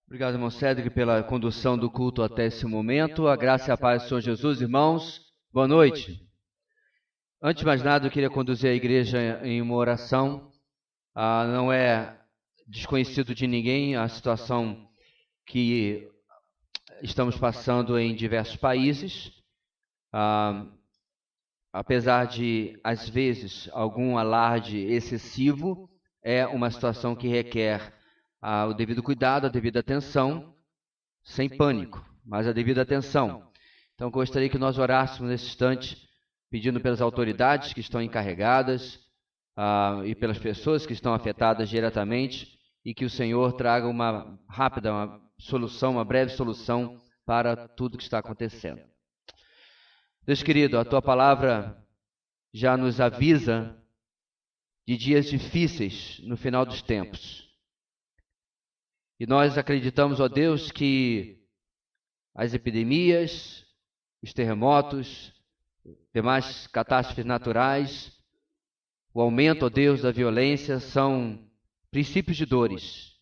Obrigado, irmão Cédric, pela condução do culto até esse momento. A graça e a paz do Senhor Jesus, irmãos. Boa noite. Antes de mais nada, eu queria conduzir a igreja em uma oração. Não é desconhecido de ninguém a situação que estamos passando em diversos países. Apesar de, às vezes, algum alarde excessivo, é uma situação que requer o devido cuidado, a devida atenção, sem pânico, mas a devida atenção. Então, gostaria que nós orássemos nesse instante, pedindo pelas autoridades que estão encarregadas e pelas pessoas que estão afetadas diretamente, e que o Senhor traga uma rápida solução, uma breve solução para tudo que está acontecendo. Deus querido, a Tua palavra já nos avisa de dias difíceis no final dos tempos. E nós acreditamos, ó Deus, que as epidemias, os terremotos, demais catástrofes naturais, o aumento, ó Deus, da violência são princípios de dores,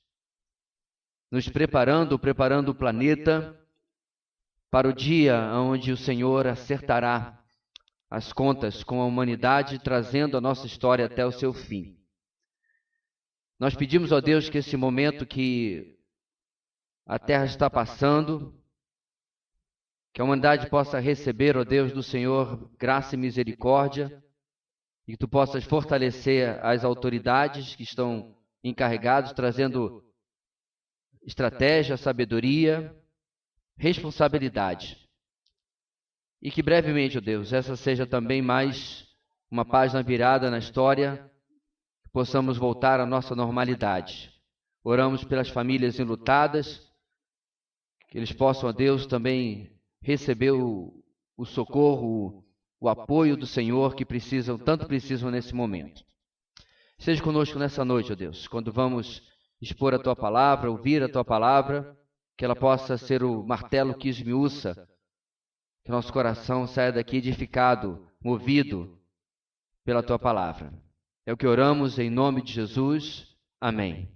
nos preparando o planeta para o dia onde o Senhor acertará as contas com a humanidade, trazendo a nossa história até o seu fim. Nós pedimos, ó Deus, que esse momento que a Terra está passando, que a humanidade possa receber, ó Deus, do Senhor, graça e misericórdia, e que Tu possas fortalecer as autoridades que estão encarregadas, trazendo estratégia, sabedoria, responsabilidade. E que brevemente, ó Deus, essa seja também mais uma página virada na história, que possamos voltar à nossa normalidade. Oramos pelas famílias enlutadas, que eles possam, ó Deus, também receber o socorro, o apoio do Senhor que tanto precisam nesse momento. Seja conosco nessa noite, ó Deus, quando vamos expor a Tua palavra, ouvir a Tua palavra, que ela possa ser o martelo que esmiuça, que nosso coração saia daqui edificado, movido pela Tua palavra. É o que oramos em nome de Jesus. Amém.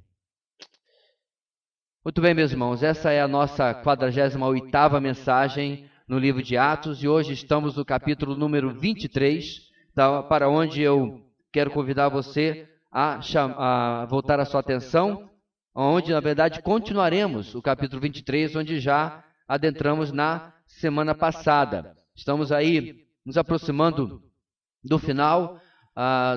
Muito bem, meus irmãos, essa é a nossa 48ª mensagem no livro de Atos, e hoje estamos no capítulo número 23, para onde eu quero convidar você a voltar a sua atenção, onde, na verdade, continuaremos o capítulo 23, onde já adentramos na semana passada. Estamos aí nos aproximando do final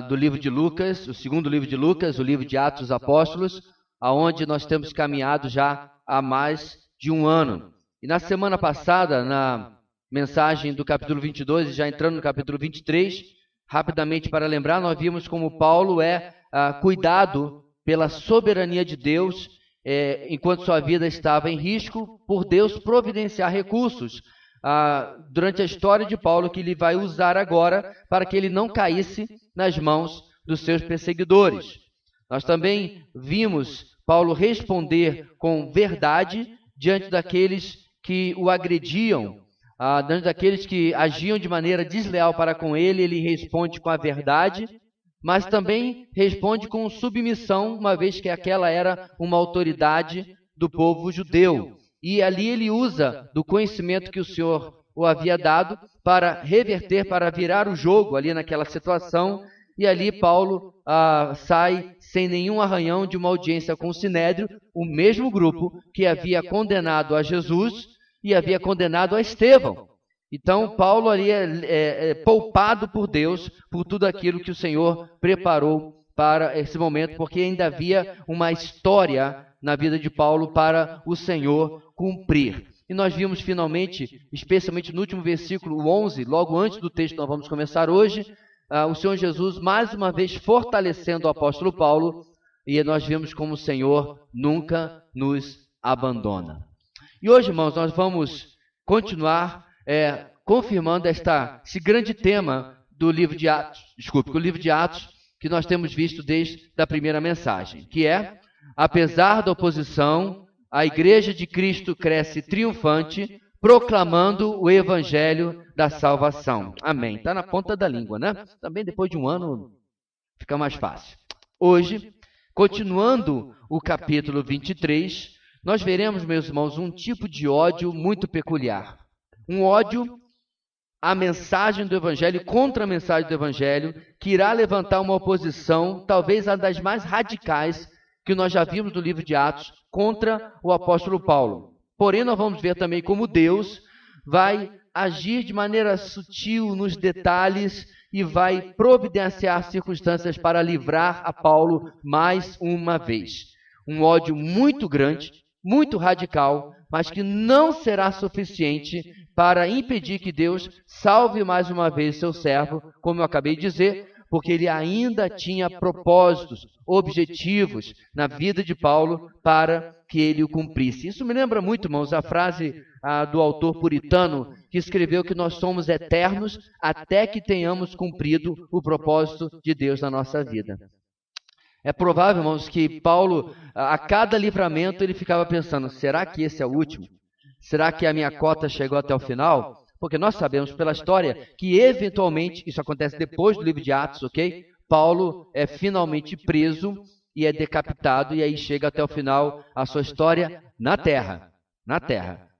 do livro de Lucas, o segundo livro de Lucas, o livro de Atos dos Apóstolos, aonde nós temos caminhado já há mais de um ano. E na semana passada, na mensagem do capítulo 22, já entrando no capítulo 23, rapidamente para lembrar, nós vimos como Paulo é cuidado pela soberania de Deus, enquanto sua vida estava em risco, por Deus providenciar recursos durante a história de Paulo, que ele vai usar agora para que ele não caísse nas mãos dos seus perseguidores. Nós também vimos Paulo responder com verdade diante daqueles que o agrediam, diante daqueles que agiam de maneira desleal para com ele, ele responde com a verdade, mas também responde com submissão, uma vez que aquela era uma autoridade do povo judeu. E ali ele usa do conhecimento que o Senhor o havia dado para reverter, para virar o jogo ali naquela situação. E ali Paulo sai sem nenhum arranhão de uma audiência com o Sinédrio, o mesmo grupo que havia condenado a Jesus e havia condenado a Estevão. Então Paulo ali é poupado por Deus por tudo aquilo que o Senhor preparou para esse momento, porque ainda havia uma história na vida de Paulo para o Senhor cumprir. E nós vimos finalmente, especialmente no último versículo 11, logo antes do texto que nós vamos começar hoje, o Senhor Jesus mais uma vez fortalecendo o apóstolo Paulo, e nós vimos como o Senhor nunca nos abandona. E hoje, irmãos, nós vamos continuar confirmando esse grande tema do livro de Atos, o livro de Atos que nós temos visto desde a primeira mensagem, que é: apesar da oposição, a Igreja de Cristo cresce triunfante, proclamando o Evangelho da salvação. Amém. Está na ponta da língua, né? Também depois de um ano fica mais fácil. Hoje, continuando o capítulo 23, nós veremos, meus irmãos, um tipo de ódio muito peculiar. Um ódio à mensagem do Evangelho, contra a mensagem do Evangelho, que irá levantar uma oposição, talvez uma das mais radicais que nós já vimos no livro de Atos, contra o apóstolo Paulo. Porém, nós vamos ver também como Deus vai agir de maneira sutil nos detalhes e vai providenciar circunstâncias para livrar a Paulo mais uma vez. Um ódio muito grande, muito radical, mas que não será suficiente para impedir que Deus salve mais uma vez seu servo, como eu acabei de dizer, porque ele ainda tinha propósitos, objetivos na vida de Paulo para que ele o cumprisse. Isso me lembra muito, irmãos, a frase do autor puritano que escreveu que nós somos eternos até que tenhamos cumprido o propósito de Deus na nossa vida. É provável, irmãos, que Paulo, a cada livramento, ele ficava pensando, será que esse é o último? Será que a minha cota chegou até o final? Porque nós sabemos pela história que, eventualmente, isso acontece depois do livro de Atos, ok? Paulo é finalmente preso e é decapitado, e aí chega até o final a sua história na terra,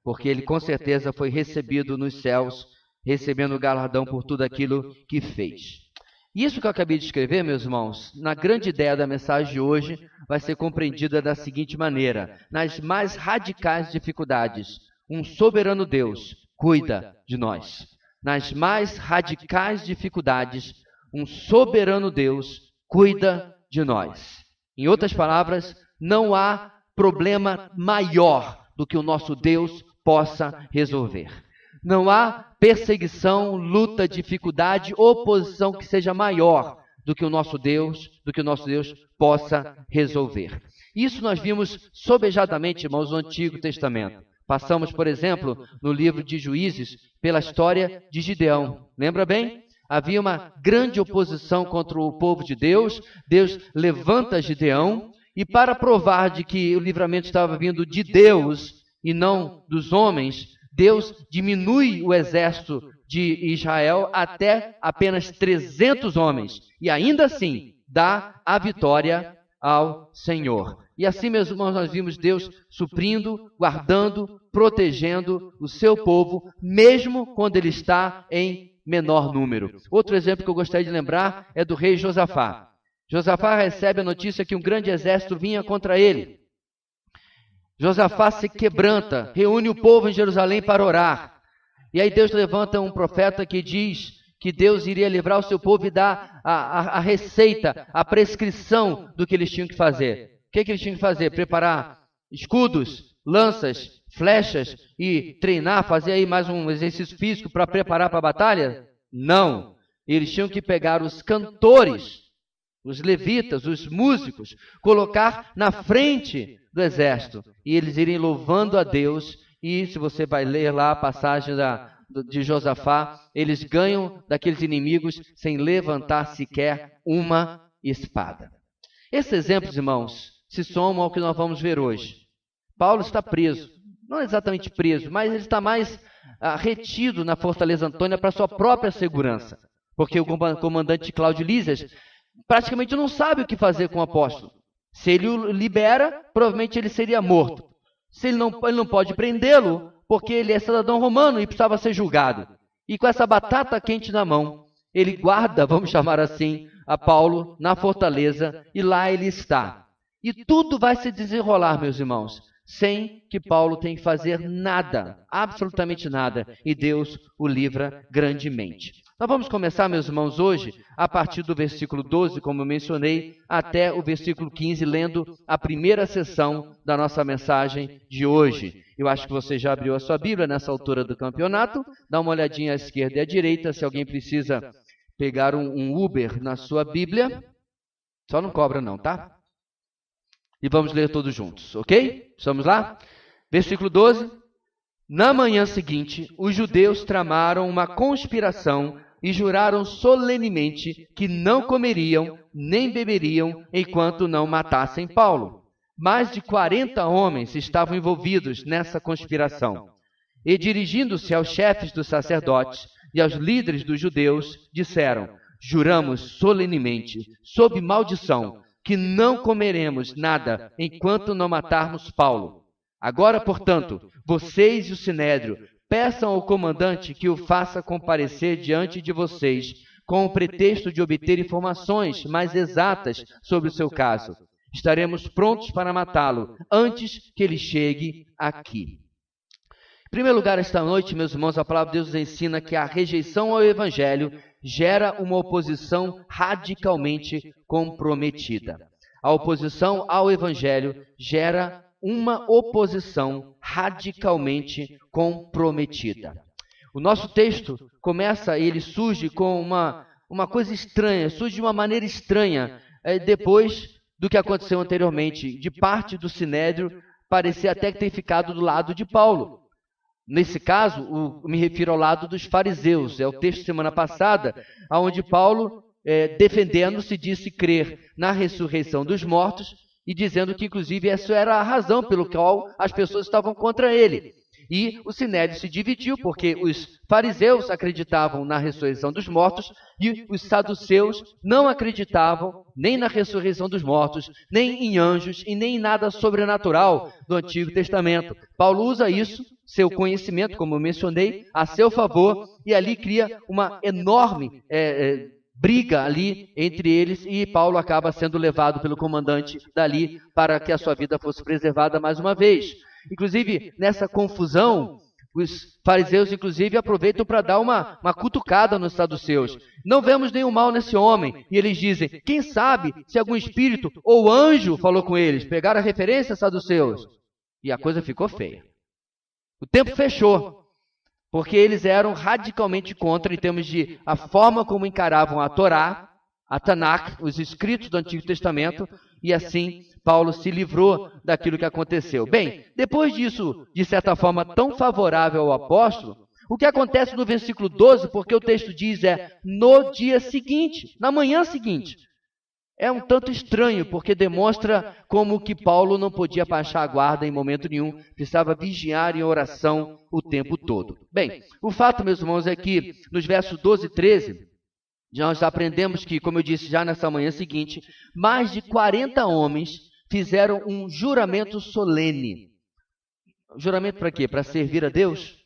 porque ele com certeza foi recebido nos céus, recebendo o galardão por tudo aquilo que fez. Isso que eu acabei de escrever, meus irmãos, na grande ideia da mensagem de hoje, vai ser compreendida da seguinte maneira: nas mais radicais dificuldades, um soberano Deus cuida de nós. Nas mais radicais dificuldades, um soberano Deus cuida de nós. Em outras palavras, não há problema maior do que o nosso Deus possa resolver. Não há perseguição, luta, dificuldade, oposição que seja maior do que o nosso Deus possa resolver. Isso nós vimos sobejadamente, irmãos, no Antigo Testamento. Passamos, por exemplo, no livro de Juízes, pela história de Gideão. Lembra bem? Havia uma grande oposição contra o povo de Deus. Deus levanta Gideão e, para provar de que o livramento estava vindo de Deus e não dos homens, Deus diminui o exército de Israel até apenas 300 homens. E ainda assim, dá a vitória ao Senhor. E assim, meus irmãos, nós vimos Deus suprindo, guardando, protegendo o seu povo, mesmo quando ele está em menor número. Outro exemplo que eu gostaria de lembrar é do rei Josafá. Josafá recebe a notícia que um grande exército vinha contra ele. Josafá se quebranta, reúne o povo em Jerusalém para orar. E aí Deus levanta um profeta que diz que Deus iria livrar o seu povo e dar a receita, a prescrição do que eles tinham que fazer. O que eles tinham que fazer? Preparar escudos, lanças, flechas e treinar, fazer aí mais um exercício físico para preparar para a batalha? Não. Eles tinham que pegar os cantores, os levitas, os músicos, colocar na frente do exército e eles irem louvando a Deus. E se você vai ler lá a passagem de Josafá, eles ganham daqueles inimigos sem levantar sequer uma espada. Esses exemplos, irmãos, se somam ao que nós vamos ver hoje. Paulo está preso, não exatamente preso, mas ele está mais retido na Fortaleza Antônia para sua própria segurança, porque o comandante Cláudio Lísias praticamente não sabe o que fazer com o apóstolo. Se ele o libera, provavelmente ele seria morto. Se ele não pode prendê-lo, porque ele é cidadão romano e precisava ser julgado. E com essa batata quente na mão, ele guarda, vamos chamar assim, a Paulo na fortaleza, e lá ele está. E tudo vai se desenrolar, meus irmãos, sem que Paulo tenha que fazer nada, absolutamente nada, e Deus o livra grandemente. Nós vamos começar, meus irmãos, hoje, a partir do versículo 12, como eu mencionei, até o versículo 15, lendo a primeira sessão da nossa mensagem de hoje. Eu acho que você já abriu a sua Bíblia nessa altura do campeonato, dá uma olhadinha à esquerda e à direita, se alguém precisa pegar um Uber na sua Bíblia, só não cobra não, tá? E vamos ler todos juntos, ok? Estamos lá? Versículo 12. Na manhã seguinte, os judeus tramaram uma conspiração e juraram solenemente que não comeriam nem beberiam enquanto não matassem Paulo. Mais de 40 homens estavam envolvidos nessa conspiração. E dirigindo-se aos chefes dos sacerdotes e aos líderes dos judeus, disseram: juramos solenemente, sob maldição, que não comeremos nada enquanto não matarmos Paulo. Agora, portanto, vocês e o Sinédrio, peçam ao comandante que o faça comparecer diante de vocês, com o pretexto de obter informações mais exatas sobre o seu caso. Estaremos prontos para matá-lo antes que ele chegue aqui. Em primeiro lugar, esta noite, meus irmãos, a palavra de Deus nos ensina que a rejeição ao Evangelho gera uma oposição radicalmente comprometida. A oposição ao Evangelho gera uma oposição radicalmente comprometida. O nosso texto começa, ele surge com uma coisa estranha, surge de uma maneira estranha, depois do que aconteceu anteriormente, de parte do Sinédrio parecer até que tem ficado do lado de Paulo. Nesse caso, me refiro ao lado dos fariseus. É o texto semana passada, onde Paulo, defendendo-se, disse crer na ressurreição dos mortos e dizendo que, inclusive, essa era a razão pelo qual as pessoas estavam contra ele. E o Sinédrio se dividiu, porque os fariseus acreditavam na ressurreição dos mortos e os saduceus não acreditavam nem na ressurreição dos mortos, nem em anjos e nem em nada sobrenatural do Antigo Testamento. Paulo usa isso, seu conhecimento, como eu mencionei, a seu favor, e ali cria uma enorme briga ali entre eles, e Paulo acaba sendo levado pelo comandante dali para que a sua vida fosse preservada mais uma vez. Inclusive, nessa confusão, os fariseus, inclusive, aproveitam para dar uma cutucada nos saduceus. Não vemos nenhum mal nesse homem. E eles dizem, quem sabe se algum espírito ou anjo falou com eles. Pegaram a referência, saduceus. E a coisa ficou feia. O tempo fechou, porque eles eram radicalmente contra em termos de a forma como encaravam a Torá, a Tanakh, os escritos do Antigo Testamento, e assim Paulo se livrou daquilo que aconteceu. Bem, depois disso, de certa forma, tão favorável ao apóstolo, o que acontece no versículo 12, porque o texto diz no dia seguinte, na manhã seguinte. É um tanto estranho, porque demonstra como que Paulo não podia baixar a guarda em momento nenhum, precisava vigiar em oração o tempo todo. Bem, o fato, meus irmãos, é que nos versos 12 e 13, nós aprendemos que, como eu disse já nessa manhã seguinte, mais de 40 homens fizeram um juramento solene. Juramento para quê? Para servir a Deus?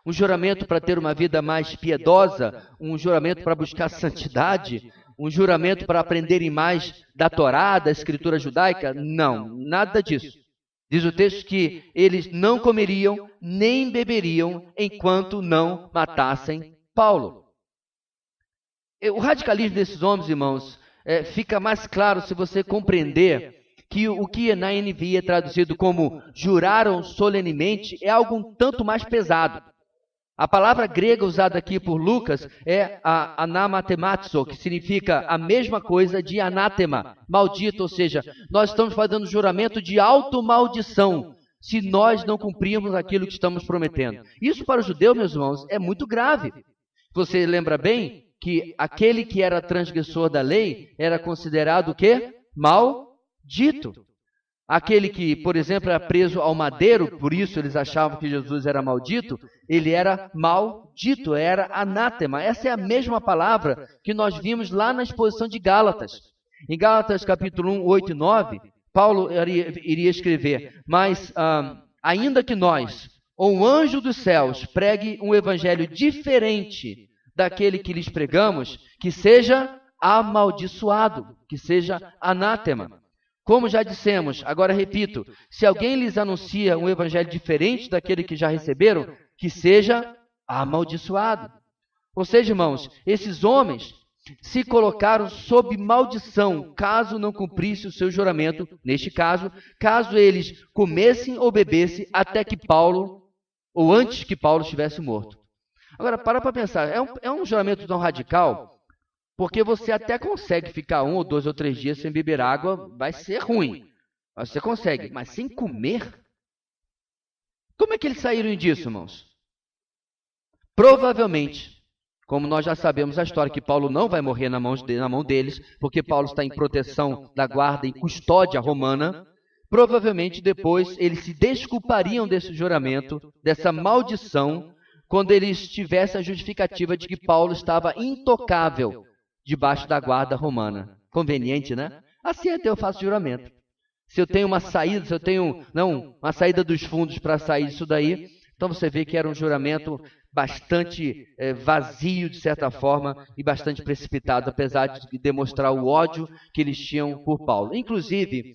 Um juramento para ter uma vida mais piedosa? Um juramento para buscar santidade? Um juramento para aprenderem mais da Torá, da escritura judaica? Não, nada disso. Diz o texto que eles não comeriam nem beberiam enquanto não matassem Paulo. O radicalismo desses homens, irmãos, fica mais claro se você compreender que o que na NVI é traduzido como juraram solenemente é algo um tanto mais pesado. A palavra grega usada aqui por Lucas é a anamatemazo, que significa a mesma coisa de anátema, maldito, ou seja, nós estamos fazendo juramento de automaldição se nós não cumprirmos aquilo que estamos prometendo. Isso para o judeu, meus irmãos, é muito grave. Você lembra bem que aquele que era transgressor da lei era considerado o quê? Maldito. Aquele que, por exemplo, era preso ao madeiro, por isso eles achavam que Jesus era maldito, ele era maldito, era anátema. Essa é a mesma palavra que nós vimos lá na exposição de Gálatas. Em Gálatas capítulo 1, 8 e 9, Paulo iria escrever, mas ainda que nós, ou um anjo dos céus, pregue um evangelho diferente daquele que lhes pregamos, que seja amaldiçoado, que seja anátema. Como já dissemos, agora repito, se alguém lhes anuncia um evangelho diferente daquele que já receberam, que seja amaldiçoado. Ou seja, irmãos, esses homens se colocaram sob maldição, caso não cumprisse o seu juramento, neste caso, caso eles comessem ou bebessem até que Paulo, ou antes que Paulo estivesse morto. Agora, para pensar, é um juramento tão radical, porque você até consegue ficar 1 ou 2 ou 3 dias sem beber água, vai ser ruim. Mas você consegue, mas sem comer? Como é que eles saíram disso, irmãos? Provavelmente, como nós já sabemos a história, que Paulo não vai morrer na mão deles, porque Paulo está em proteção da guarda e custódia romana, provavelmente depois eles se desculpariam desse juramento, dessa maldição, quando eles tivessem a justificativa de que Paulo estava intocável debaixo da guarda romana. Conveniente, né? Assim até eu faço juramento. se eu tenho uma saída, se eu tenho uma saída dos fundos para sair disso daí. Então você vê que era um juramento bastante vazio, de certa forma, e bastante precipitado, apesar de demonstrar o ódio que eles tinham por Paulo. Inclusive,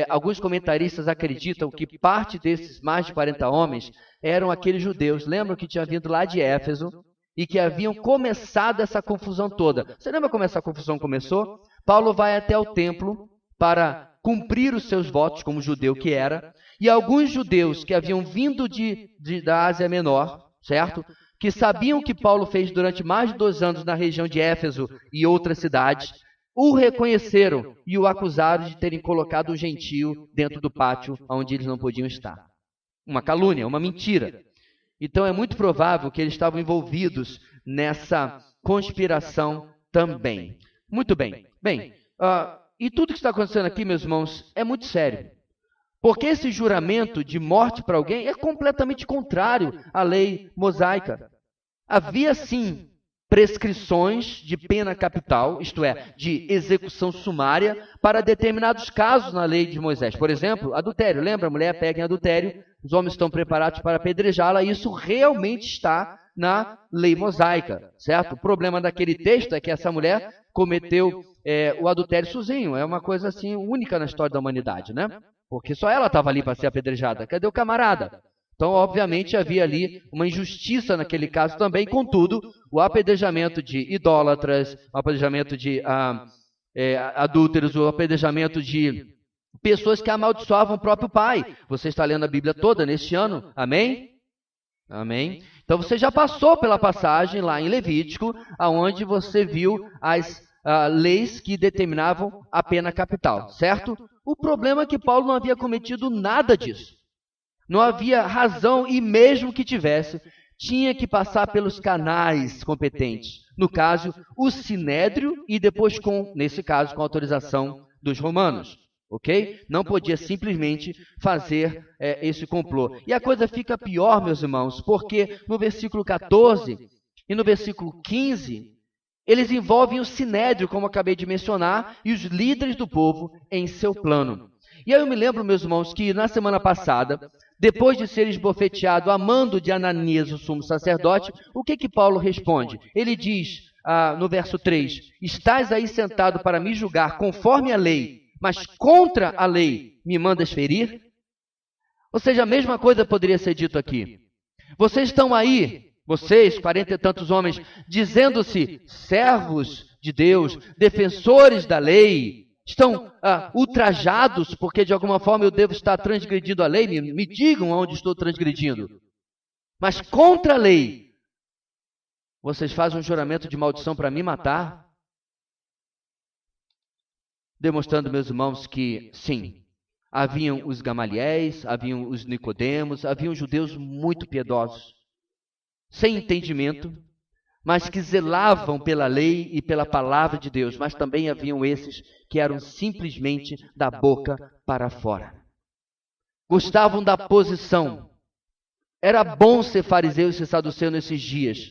alguns comentaristas acreditam que parte desses mais de 40 homens eram aqueles judeus, lembram que tinham vindo lá de Éfeso e que haviam começado essa confusão toda. Você lembra como essa confusão começou? Paulo vai até o templo para cumprir os seus votos como judeu que era, e alguns judeus que haviam vindo da Ásia Menor, certo? Que sabiam o que Paulo fez durante mais de 2 anos na região de Éfeso e outras cidades, o reconheceram e o acusaram de terem colocado um gentio dentro do pátio onde eles não podiam estar. Uma calúnia, uma mentira. Então é muito provável que eles estavam envolvidos nessa conspiração também. Muito bem. E tudo que está acontecendo aqui, meus irmãos, é muito sério. Porque esse juramento de morte para alguém é completamente contrário à lei mosaica. Havia, sim, prescrições de pena capital, isto é, de execução sumária, para determinados casos na lei de Moisés. Por exemplo, adultério. Lembra? A mulher pega em adultério, os homens estão preparados para apedrejá-la, e isso realmente está na lei mosaica, certo? O problema daquele texto é que essa mulher cometeu o adultério sozinho. É uma coisa assim única na história da humanidade, né? Porque só ela estava ali para ser apedrejada. Cadê o camarada? Então, obviamente, havia ali uma injustiça naquele caso também. Contudo, o apedrejamento de idólatras, o apedrejamento de adúlteros, o apedrejamento de pessoas que amaldiçoavam o próprio pai. Você está lendo a Bíblia toda neste ano? Amém? Amém? Então, você já passou pela passagem lá em Levítico, onde você viu as leis que determinavam a pena capital, certo? O problema é que Paulo não havia cometido nada disso. Não havia razão, e mesmo que tivesse, tinha que passar pelos canais competentes. No caso, o Sinédrio e depois, nesse caso, com autorização dos romanos. Ok? Não podia simplesmente fazer esse complô. E a coisa fica pior, meus irmãos, porque no versículo 14 e no versículo 15... eles envolvem o Sinédrio, como acabei de mencionar, e os líderes do povo em seu plano. E aí eu me lembro, meus irmãos, que na semana passada, depois de ser esbofeteado a mando de Ananias, o sumo sacerdote, o que Paulo responde? Ele diz no verso 3, estás aí sentado para me julgar conforme a lei, mas contra a lei me mandas ferir? Ou seja, a mesma coisa poderia ser dito aqui. Vocês estão aí, vocês, 40 e tantos homens, dizendo-se servos de Deus, defensores da lei, estão ultrajados porque de alguma forma eu devo estar transgredindo a lei. Me digam onde estou transgredindo. Mas contra a lei, vocês fazem um juramento de maldição para me matar? Demonstrando, meus irmãos, que sim, haviam os Gamaliéis, haviam os Nicodemos, haviam judeus muito piedosos, sem entendimento, mas que zelavam pela lei e pela palavra de Deus, mas também haviam esses que eram simplesmente da boca para fora. Gostavam da posição. Era bom ser fariseu e ser saduceu nesses dias.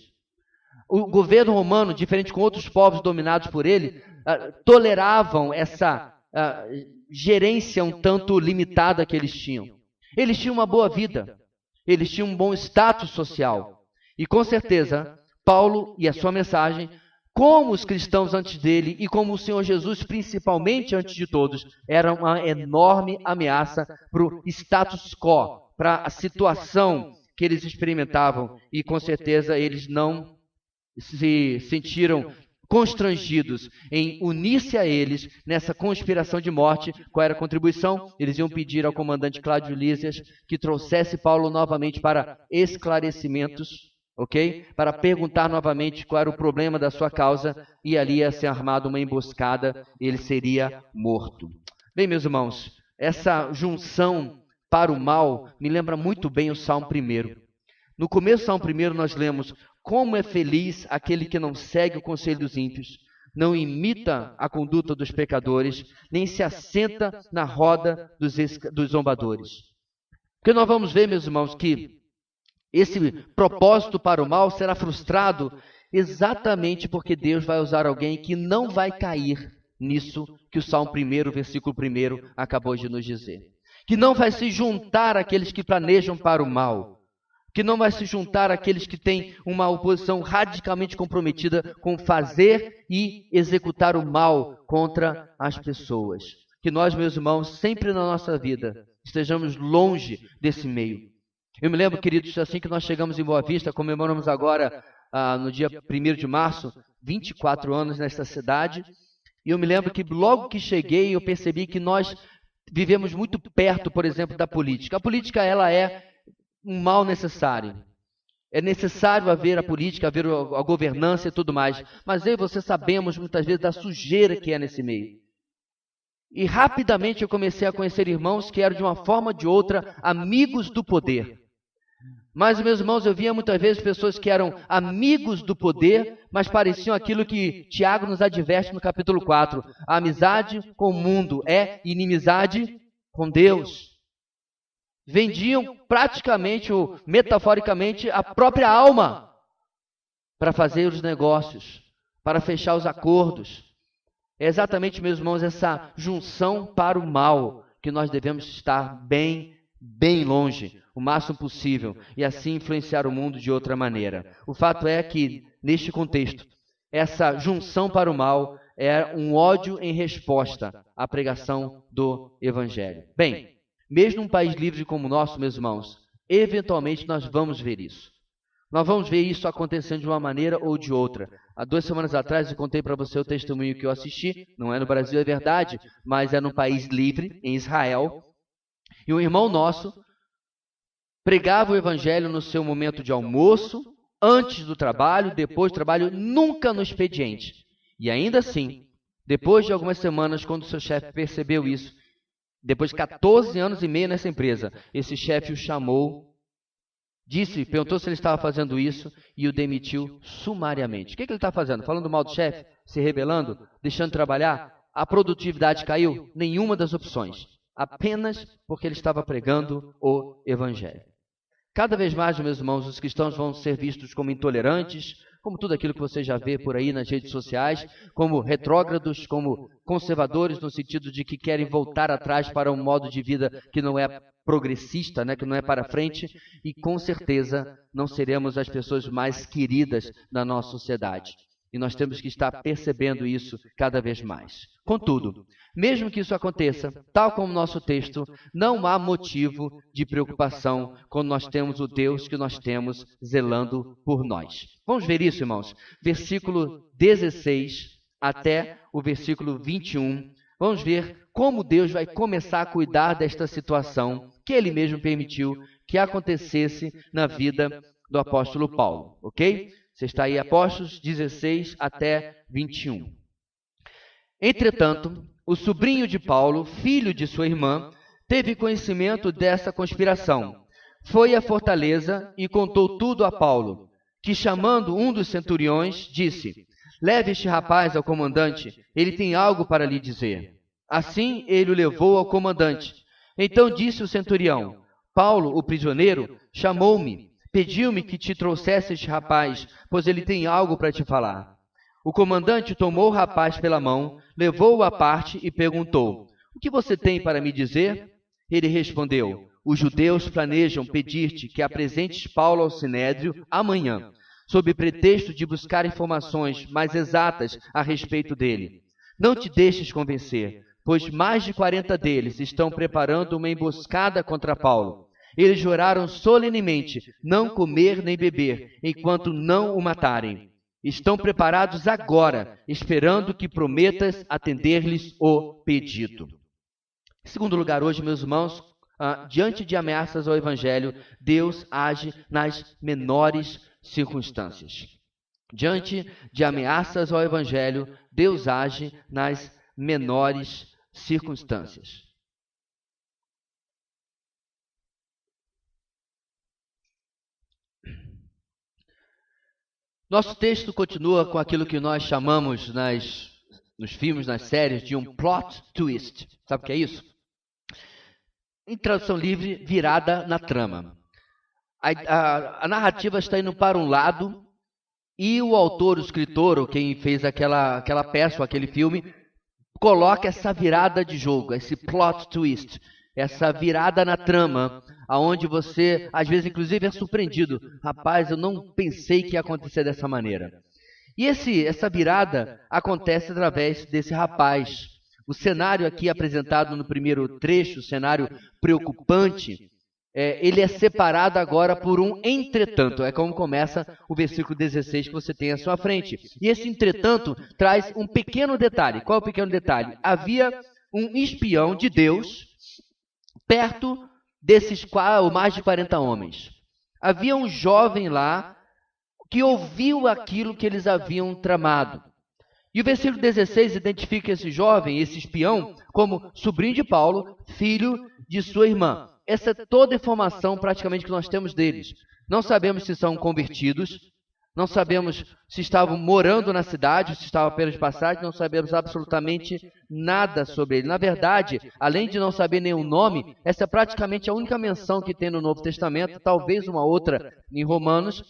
O governo romano, diferente com outros povos dominados por ele, toleravam essa gerência um tanto limitada que eles tinham. Eles tinham uma boa vida, eles tinham um bom status social. E com certeza, Paulo e a sua mensagem, como os cristãos antes dele e como o Senhor Jesus, principalmente antes de todos, era uma enorme ameaça para o status quo, para a situação que eles experimentavam. E com certeza eles não se sentiram constrangidos em unir-se a eles nessa conspiração de morte. Qual era a contribuição? Eles iam pedir ao comandante Cláudio Lísias que trouxesse Paulo novamente para esclarecimentos, ok? Para perguntar novamente qual era o problema da sua causa, e ali ia ser armada uma emboscada, ele seria morto. Bem, meus irmãos, essa junção para o mal me lembra muito bem o Salmo 1. No começo do Salmo 1 nós lemos: como é feliz aquele que não segue o conselho dos ímpios, não imita a conduta dos pecadores, nem se assenta na roda dos zombadores. Porque nós vamos ver, meus irmãos, que esse propósito para o mal será frustrado exatamente porque Deus vai usar alguém que não vai cair nisso que o Salmo 1, versículo 1, acabou de nos dizer. Que não vai se juntar àqueles que planejam para o mal, que não vai se juntar àqueles que têm uma oposição radicalmente comprometida com fazer e executar o mal contra as pessoas. Que nós, meus irmãos, sempre na nossa vida, estejamos longe desse meio. Eu me lembro, queridos, assim que nós chegamos em Boa Vista, comemoramos agora, no dia 1º de março, 24 anos nesta cidade, e eu me lembro que logo que cheguei, eu percebi que nós vivemos muito perto, por exemplo, da política. A política, ela é um mal necessário. É necessário haver a política, haver a governança e tudo mais. Mas eu e você sabemos muitas vezes da sujeira que é nesse meio. E rapidamente eu comecei a conhecer irmãos que eram de uma forma ou de outra amigos do poder. Mas, meus irmãos, eu via muitas vezes pessoas que eram amigos do poder, mas pareciam aquilo que Tiago nos adverte no capítulo 4. A amizade com o mundo é inimizade com Deus. Vendiam praticamente ou metaforicamente a própria alma para fazer os negócios, para fechar os acordos. É exatamente, meus irmãos, essa junção para o mal que nós devemos estar bem longe, o máximo possível, e assim influenciar o mundo de outra maneira. O fato é que, neste contexto, essa junção para o mal é um ódio em resposta à pregação do Evangelho. Bem, mesmo num país livre como o nosso, meus irmãos, eventualmente nós vamos ver isso. Nós vamos ver isso acontecendo de uma maneira ou de outra. Há 2 semanas atrás eu contei para você o testemunho que eu assisti, não é no Brasil, é verdade, mas é num país livre, em Israel, e um irmão nosso pregava o Evangelho no seu momento de almoço, antes do trabalho, depois do trabalho, nunca no expediente. E ainda assim, depois de algumas semanas, quando o seu chefe percebeu isso, depois de 14 anos e meio nessa empresa, esse chefe o chamou, perguntou se ele estava fazendo isso e o demitiu sumariamente. O que ele está fazendo? Falando mal do chefe? Se rebelando? Deixando de trabalhar? A produtividade caiu? Nenhuma das opções. Apenas porque ele estava pregando o Evangelho. Cada vez mais, meus irmãos, os cristãos vão ser vistos como intolerantes, como tudo aquilo que você já vê por aí nas redes sociais, como retrógrados, como conservadores, no sentido de que querem voltar atrás para um modo de vida que não é progressista, que não é para frente, e com certeza não seremos as pessoas mais queridas da nossa sociedade. E nós temos que estar percebendo isso cada vez mais. Contudo, mesmo que isso aconteça, tal como o nosso texto, não há motivo de preocupação quando nós temos o Deus que nós temos zelando por nós. Vamos ver isso, irmãos? Versículo 16 até o versículo 21. Vamos ver como Deus vai começar a cuidar desta situação que Ele mesmo permitiu que acontecesse na vida do apóstolo Paulo, ok? Você está aí, Apóstolos 16 até 21. Entretanto, o sobrinho de Paulo, filho de sua irmã, teve conhecimento dessa conspiração. Foi à fortaleza e contou tudo a Paulo, que, chamando um dos centuriões, disse: leve este rapaz ao comandante, ele tem algo para lhe dizer. Assim ele o levou ao comandante. Então disse o centurião: Paulo, o prisioneiro, chamou-me. Pediu-me que te trouxesse este rapaz, pois ele tem algo para te falar. O comandante tomou o rapaz pela mão, levou-o à parte e perguntou: o que você tem para me dizer? Ele respondeu: os judeus planejam pedir-te que apresentes Paulo ao sinédrio amanhã, sob pretexto de buscar informações mais exatas a respeito dele. Não te deixes convencer, pois mais de 40 deles estão preparando uma emboscada contra Paulo. Eles juraram solenemente não comer nem beber, enquanto não o matarem. Estão preparados agora, esperando que prometas atender-lhes o pedido. Em segundo lugar, hoje, meus irmãos, diante de ameaças ao Evangelho, Deus age nas menores circunstâncias. Diante de ameaças ao Evangelho, Deus age nas menores circunstâncias. Nosso texto continua com aquilo que nós chamamos nos filmes, nas séries, de um plot twist. Sabe o que é isso? Em tradução livre, virada na trama. A narrativa está indo para um lado e o autor, o escritor, ou quem fez aquela peça, ou aquele filme, coloca essa virada de jogo, esse plot twist, essa virada na trama, aonde você, às vezes, inclusive, é surpreendido. Rapaz, eu não pensei que ia acontecer dessa maneira. E essa virada acontece através desse rapaz. O cenário aqui apresentado no primeiro trecho, o cenário preocupante, ele é separado agora por um entretanto. É como começa o versículo 16 que você tem à sua frente. E esse entretanto traz um pequeno detalhe. Qual é o pequeno detalhe? Havia um espião de Deus perto desses mais de 40 homens. Havia um jovem lá que ouviu aquilo que eles haviam tramado. E o versículo 16 identifica esse jovem, esse espião, como sobrinho de Paulo, filho de sua irmã. Essa é toda a informação praticamente que nós temos deles. Não sabemos se são convertidos, não sabemos se estavam morando na cidade, se estavam apenas de passagem, não sabemos absolutamente nada sobre ele. Na verdade, além de não saber nenhum nome, essa é praticamente a única menção que tem no Novo Testamento, talvez uma outra em Romanos,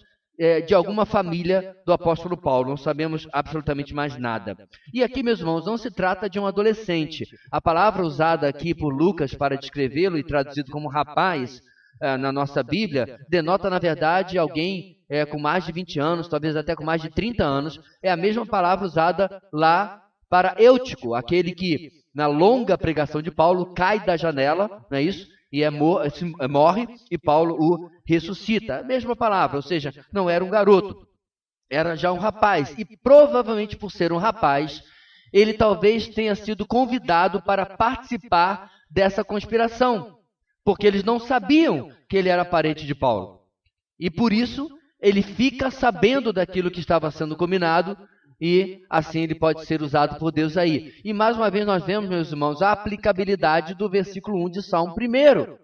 de alguma família do apóstolo Paulo. Não sabemos absolutamente mais nada. E aqui, meus irmãos, não se trata de um adolescente. A palavra usada aqui por Lucas para descrevê-lo e traduzido como rapaz na nossa Bíblia, denota, na verdade, alguém com mais de 20 anos, talvez até com mais de 30 anos. É a mesma palavra usada lá para Eutico, aquele que, na longa pregação de Paulo, cai da janela, não é isso? E morre, e Paulo o ressuscita. A mesma palavra, ou seja, não era um garoto, era já um rapaz. E provavelmente por ser um rapaz, ele talvez tenha sido convidado para participar dessa conspiração, porque eles não sabiam que ele era parente de Paulo. E por isso, ele fica sabendo daquilo que estava sendo combinado, e assim ele pode ser usado por Deus aí. E mais uma vez nós vemos, meus irmãos, a aplicabilidade do versículo 1 de Salmo 1.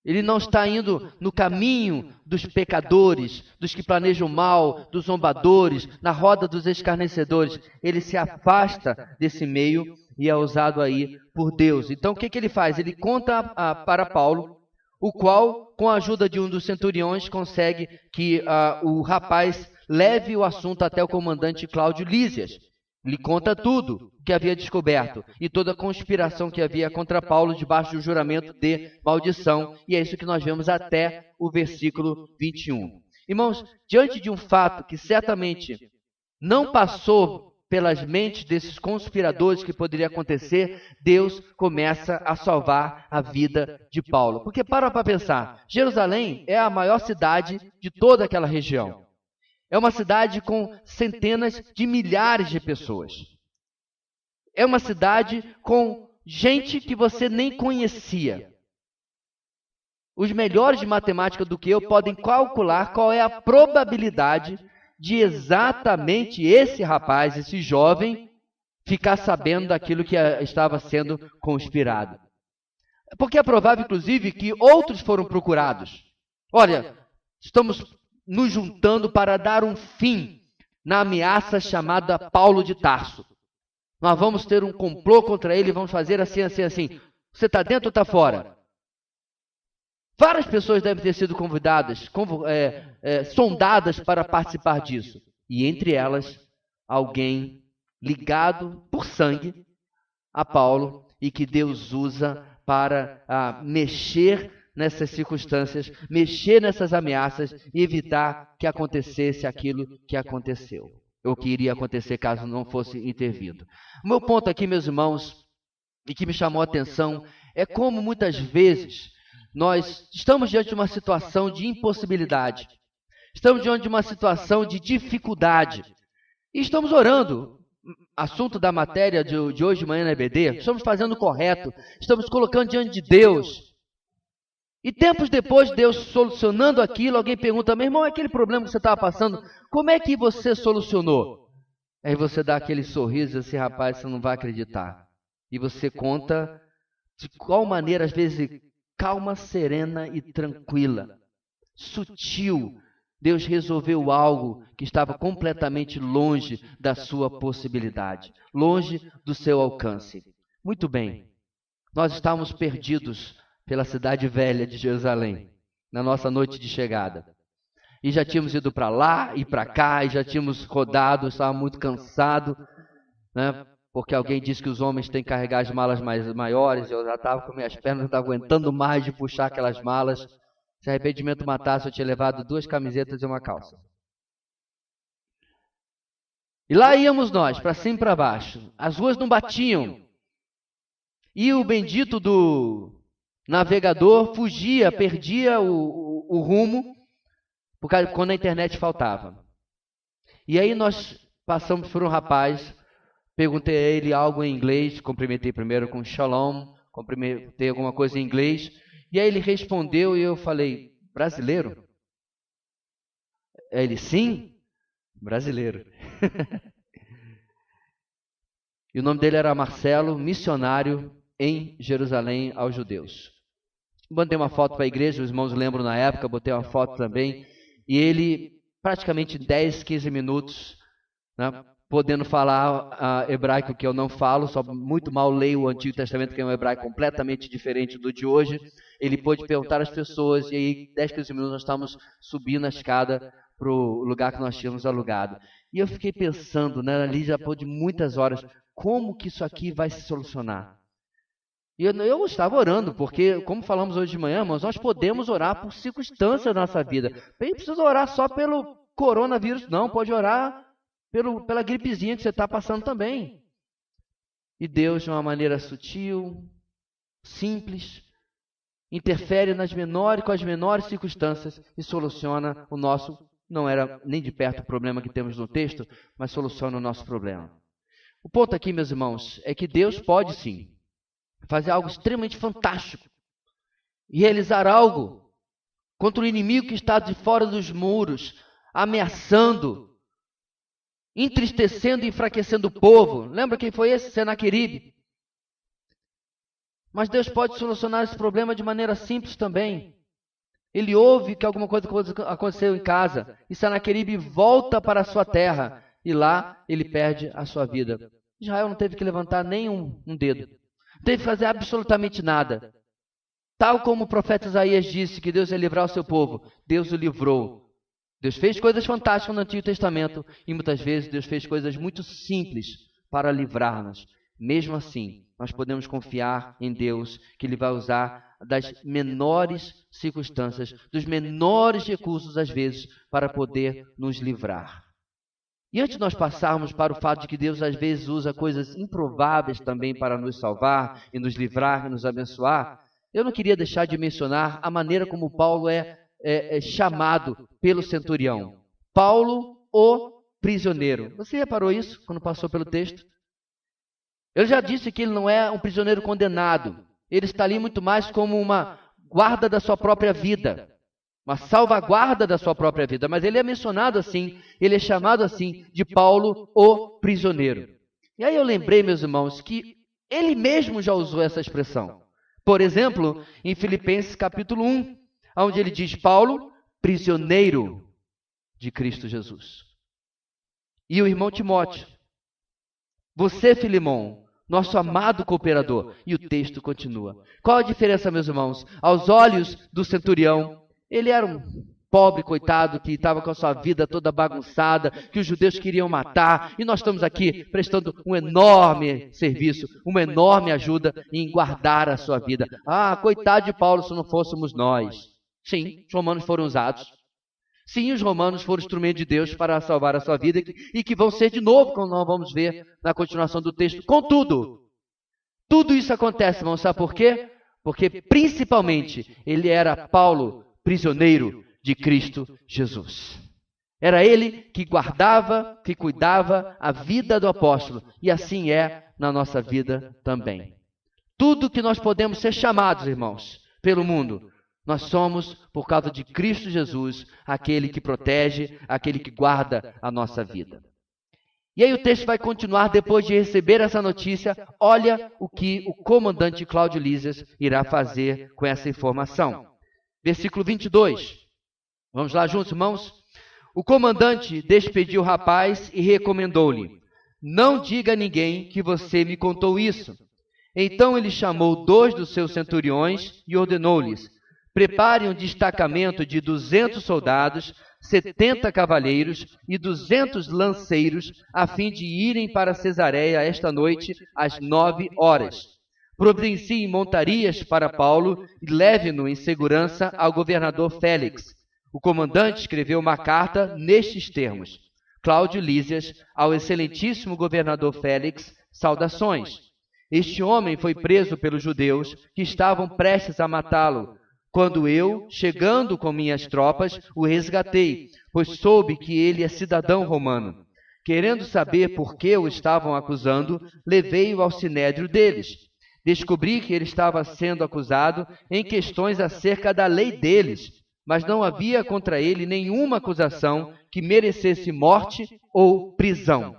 Ele não está indo no caminho dos pecadores, dos que planejam mal, dos zombadores, na roda dos escarnecedores. Ele se afasta desse meio e é usado aí por Deus. Então o que ele faz? Ele conta para Paulo, o qual, com a ajuda de um dos centuriões, consegue que o rapaz leve o assunto até o comandante Cláudio Lísias. Lhe conta tudo o que havia descoberto e toda a conspiração que havia contra Paulo debaixo do juramento de maldição. E é isso que nós vemos até o versículo 21. Irmãos, diante de um fato que certamente não passou pelas mentes desses conspiradores que poderia acontecer, Deus começa a salvar a vida de Paulo. Porque para pensar, Jerusalém é a maior cidade de toda aquela região. É uma cidade com centenas de milhares de pessoas. É uma cidade com gente que você nem conhecia. Os melhores de matemática do que eu podem calcular qual é a probabilidade de exatamente esse rapaz, esse jovem, ficar sabendo daquilo que estava sendo conspirado. Porque é provável, inclusive, que outros foram procurados. Olha, estamos nos juntando para dar um fim na ameaça chamada Paulo de Tarso. Nós vamos ter um complô contra ele, vamos fazer assim, assim, assim. Você está dentro ou está fora? Várias pessoas devem ter sido convidadas, sondadas para participar disso. E entre elas, alguém ligado por sangue a Paulo e que Deus usa para mexer nessas circunstâncias, mexer nessas ameaças e evitar que acontecesse aquilo que aconteceu, ou que iria acontecer caso não fosse intervido. O meu ponto aqui, meus irmãos, e que me chamou a atenção, é como muitas vezes nós estamos diante de uma situação de impossibilidade, estamos diante de uma situação de dificuldade, e estamos orando. Assunto da matéria de hoje de manhã na EBD, estamos fazendo o correto, estamos colocando diante de Deus. E tempos depois, Deus solucionando aquilo, alguém pergunta, meu irmão, aquele problema que você estava passando, como é que você solucionou? Aí você dá aquele sorriso, esse rapaz, você não vai acreditar. E você conta de qual maneira, às vezes, calma, serena e tranquila, sutil, Deus resolveu algo que estava completamente longe da sua possibilidade, longe do seu alcance. Muito bem, nós estávamos perdidos pela cidade velha de Jerusalém, na nossa noite de chegada. E já tínhamos ido para lá e para cá, e já tínhamos rodado, estava muito cansado, né? porque alguém disse que os homens têm que carregar as malas maiores, eu já estava com minhas pernas, não estava aguentando mais de puxar aquelas malas. Se arrependimento matasse, eu tinha levado 2 camisetas e uma calça. E lá íamos nós, para cima e para baixo. As ruas não batiam. E o bendito do navegador fugia, perdia o rumo, quando a internet faltava. E aí nós passamos por um rapaz, perguntei a ele algo em inglês, cumprimentei primeiro com shalom, cumprimentei alguma coisa em inglês, e aí ele respondeu e eu falei, brasileiro? Ele, sim, brasileiro. E o nome dele era Marcelo, missionário em Jerusalém aos judeus. Botei uma foto para a igreja, os irmãos lembram na época, botei uma foto também, e ele praticamente 10, 15 minutos, né, podendo falar hebraico que eu não falo, só muito mal leio o Antigo Testamento, que é um hebraico completamente diferente do de hoje. Ele pôde perguntar às pessoas, e aí 10, 15 minutos nós estávamos subindo a escada para o lugar que nós tínhamos alugado. E eu fiquei pensando, né, ali já pôde muitas horas, como que isso aqui vai se solucionar? E eu estava orando, porque, como falamos hoje de manhã, irmãos, nós podemos orar por circunstâncias da nossa vida. A gente precisa orar só pelo coronavírus, não, pode orar pela gripezinha que você está passando também. E Deus, de uma maneira sutil, simples, interfere com as menores circunstâncias e soluciona o nosso, não era nem de perto o problema que temos no texto, mas soluciona o nosso problema. O ponto aqui, meus irmãos, é que Deus pode sim fazer algo extremamente fantástico e realizar algo contra o inimigo que está de fora dos muros, ameaçando, entristecendo e enfraquecendo o povo. Lembra quem foi esse? Senaqueribe. Mas Deus pode solucionar esse problema de maneira simples também. Ele ouve que alguma coisa aconteceu em casa e Senaqueribe volta para a sua terra e lá ele perde a sua vida. Israel não teve que levantar nem um dedo. Não teve que fazer absolutamente nada. Tal como o profeta Isaías disse que Deus ia livrar o seu povo, Deus o livrou. Deus fez coisas fantásticas no Antigo Testamento e muitas vezes Deus fez coisas muito simples para livrar-nos. Mesmo assim, nós podemos confiar em Deus que Ele vai usar das menores circunstâncias, dos menores recursos às vezes, para poder nos livrar. E antes de nós passarmos para o fato de que Deus às vezes usa coisas improváveis também para nos salvar e nos livrar e nos abençoar, eu não queria deixar de mencionar a maneira como Paulo é chamado pelo centurião. Paulo, o prisioneiro. Você reparou isso quando passou pelo texto? Eu já disse que ele não é um prisioneiro condenado. Ele está ali muito mais como uma guarda da sua própria vida. Uma salvaguarda da sua própria vida. Mas ele é mencionado assim, ele é chamado assim, de Paulo, o prisioneiro. E aí eu lembrei, meus irmãos, que ele mesmo já usou essa expressão. Por exemplo, em Filipenses capítulo 1, onde ele diz, Paulo, prisioneiro de Cristo Jesus. E o irmão Timóteo, você, Filemão, nosso amado cooperador. E o texto continua. Qual a diferença, meus irmãos? Aos olhos do centurião, ele era um pobre coitado que estava com a sua vida toda bagunçada, que os judeus queriam matar, e nós estamos aqui prestando um enorme serviço, uma enorme ajuda em guardar a sua vida. Ah, coitado de Paulo se não fôssemos nós. Sim, os romanos foram usados. Sim, os romanos foram instrumento de Deus para salvar a sua vida e que vão ser de novo, como nós vamos ver na continuação do texto. Contudo, tudo isso acontece, irmãos, sabe por quê? Porque principalmente ele era Paulo, prisioneiro de Cristo Jesus. Era ele que guardava, que cuidava a vida do apóstolo. E assim é na nossa vida também. Tudo que nós podemos ser chamados, irmãos, pelo mundo, nós somos, por causa de Cristo Jesus, aquele que protege, aquele que guarda a nossa vida. E aí o texto vai continuar depois de receber essa notícia. Olha o que o comandante Cláudio Lísias irá fazer com essa informação. Versículo 22. Vamos lá juntos, irmãos? O comandante despediu o rapaz e recomendou-lhe, não diga a ninguém que você me contou isso. Então ele chamou 2 dos seus centuriões e ordenou-lhes, preparem um destacamento de 200 soldados, 70 cavaleiros e 200 lanceiros, a fim de irem para Cesareia esta noite às 9 horas. Providenciem montarias para Paulo e leve-no em segurança ao governador Félix. O comandante escreveu uma carta nestes termos: Cláudio Lísias, ao excelentíssimo governador Félix, saudações. Este homem foi preso pelos judeus que estavam prestes a matá-lo, quando eu, chegando com minhas tropas, o resgatei, pois soube que ele é cidadão romano. Querendo saber por que o estavam acusando, levei-o ao sinédrio deles. Descobri que ele estava sendo acusado em questões acerca da lei deles, mas não havia contra ele nenhuma acusação que merecesse morte ou prisão.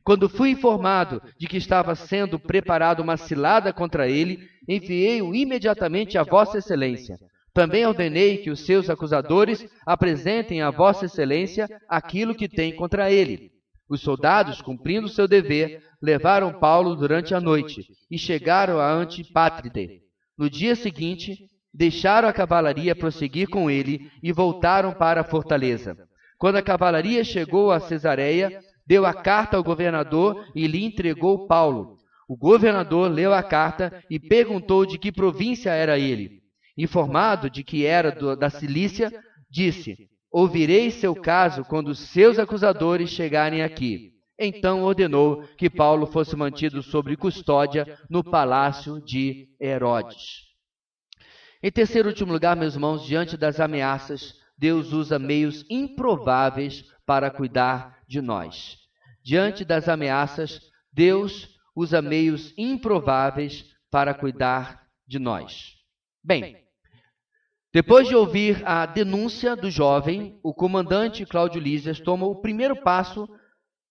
Quando fui informado de que estava sendo preparada uma cilada contra ele, enviei-o imediatamente a Vossa Excelência. Também ordenei que os seus acusadores apresentem a Vossa Excelência aquilo que têm contra ele. Os soldados, cumprindo seu dever, levaram Paulo durante a noite e chegaram a Antipátride. No dia seguinte, deixaram a cavalaria prosseguir com ele e voltaram para a fortaleza. Quando a cavalaria chegou a Cesareia, deu a carta ao governador e lhe entregou Paulo. O governador leu a carta e perguntou de que província era ele. Informado de que era da Cilícia, disse: ouvirei seu caso quando seus acusadores chegarem aqui. Então ordenou que Paulo fosse mantido sob custódia no palácio de Herodes. Em terceiro e último lugar, meus irmãos, diante das ameaças, Deus usa meios improváveis para cuidar de nós. Diante das ameaças, Deus usa meios improváveis para cuidar de nós. Bem, depois de ouvir a denúncia do jovem, o comandante Cláudio Lísias toma o primeiro passo